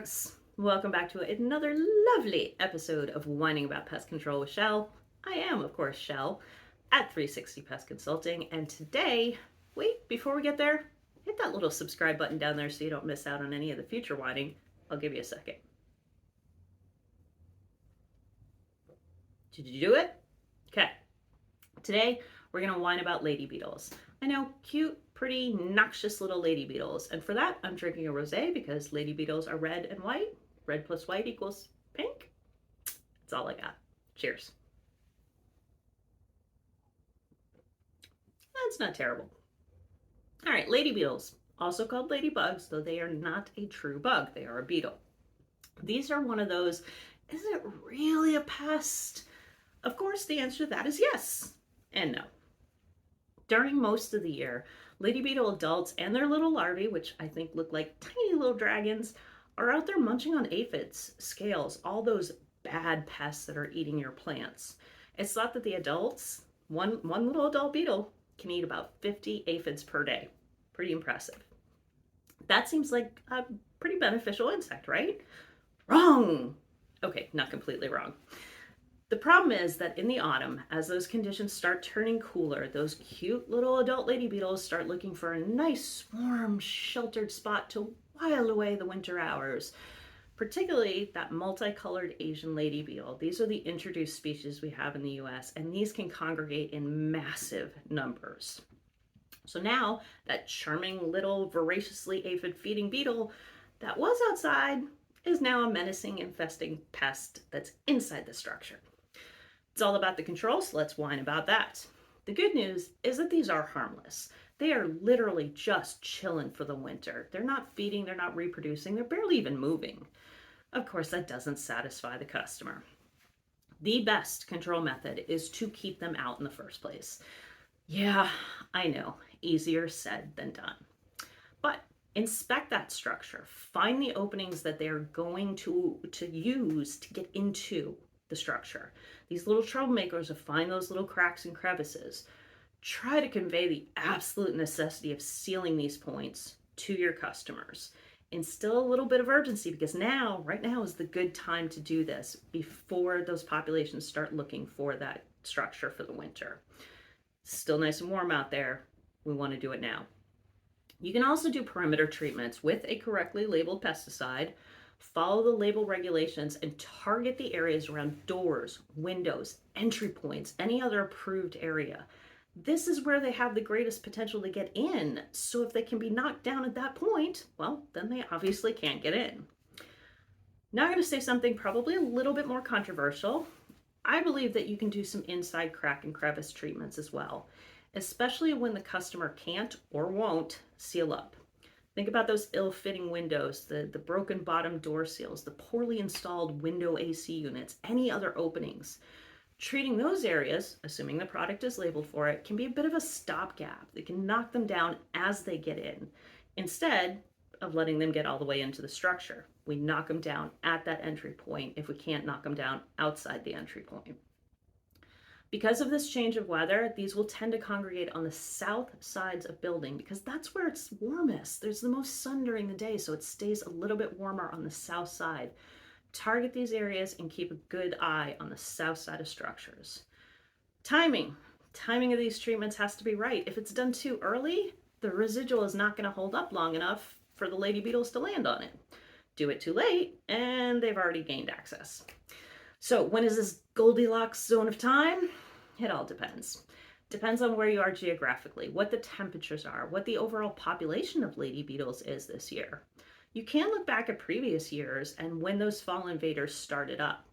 folks. Welcome back to another lovely episode of Whining About Pest Control with Shell. I am, of course, Shell at 360 Pest Consulting, and today, wait, before we get there, hit that little subscribe button down there so you don't miss out on any of the future whining. I'll give you a second. Did you do it? Okay. Today, we're going to whine about Lady Beetles. I know, cute, pretty, noxious little Lady Beetles. And for that, I'm drinking a rosé because Lady Beetles are red and white. Red plus white equals pink. That's all I got. Cheers. That's not terrible. All right, Lady Beetles, also called ladybugs, though they are not a true bug. They are a beetle. These are one of those, is it really a pest? Of course, the answer to that is yes and no. During most of the year, lady beetle adults and their little larvae, which I think look like tiny little dragons, are out there munching on aphids, scales, all those bad pests that are eating your plants. It's thought that the adults, one little adult beetle, can eat about 50 aphids per day. Pretty impressive. That seems like a pretty beneficial insect, right? Wrong! Okay, not completely wrong. The problem is that in the autumn, as those conditions start turning cooler, those cute little adult lady beetles start looking for a nice, warm, sheltered spot to while away the winter hours, particularly that multicolored Asian lady beetle. These are the introduced species we have in the US, and these can congregate in massive numbers. So now that charming little voraciously aphid-feeding beetle that was outside is now a menacing, infesting pest that's inside the structure. It's all about the control, so let's whine about that. The good news is that these are harmless. They are literally just chilling for the winter. They're not feeding, they're not reproducing, they're barely even moving. Of course, that doesn't satisfy the customer. The best control method is to keep them out in the first place. Yeah, I know, easier said than done. But inspect that structure. Find the openings that they're going to use to get into the structure. These little troublemakers will find those little cracks and crevices. Try to convey the absolute necessity of sealing these points to your customers. Instill a little bit of urgency because right now is the good time to do this before those populations start looking for that structure for the winter. Still nice and warm out there. We want to do it now. You can also do perimeter treatments with a correctly labeled pesticide. Follow the label regulations and target the areas around doors, windows, entry points, any other approved area. This is where they have the greatest potential to get in. So if they can be knocked down at that point, well, then they obviously can't get in. Now I'm going to say something probably a little bit more controversial. I believe that you can do some inside crack and crevice treatments as well, especially when the customer can't or won't seal up. Think about those ill-fitting windows, the broken bottom door seals, the poorly installed window AC units, any other openings. Treating those areas, assuming the product is labeled for it, can be a bit of a stopgap. They can knock them down as they get in, instead of letting them get all the way into the structure. We knock them down at that entry point if we can't knock them down outside the entry point. Because of this change of weather, these will tend to congregate on the south sides of building because that's where it's warmest. There's the most sun during the day, so it stays a little bit warmer on the south side. Target these areas and keep a good eye on the south side of structures. Timing of these treatments has to be right. If it's done too early, the residual is not going to hold up long enough for the lady beetles to land on it. Do it too late, and they've already gained access. So when is this Goldilocks zone of time? It all depends. Depends on where you are geographically, what the temperatures are, what the overall population of lady beetles is this year. You can look back at previous years and when those fall invaders started up,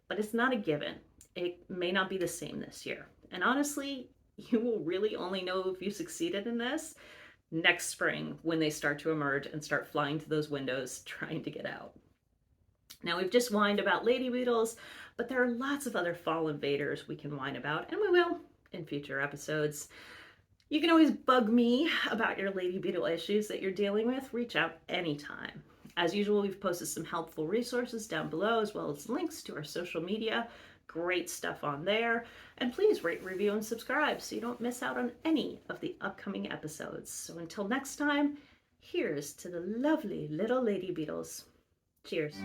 but it's not a given. It may not be the same this year. And honestly, you will really only know if you succeeded in this next spring when they start to emerge and start flying to those windows trying to get out. Now we've just whined about lady beetles, but there are lots of other fall invaders we can whine about, and we will in future episodes. You can always bug me about your lady beetle issues that you're dealing with. Reach out anytime. As usual, we've posted some helpful resources down below, as well as links to our social media. Great stuff on there. And please rate, review, and subscribe so you don't miss out on any of the upcoming episodes. So until next time, here's to the lovely little lady beetles. Cheers.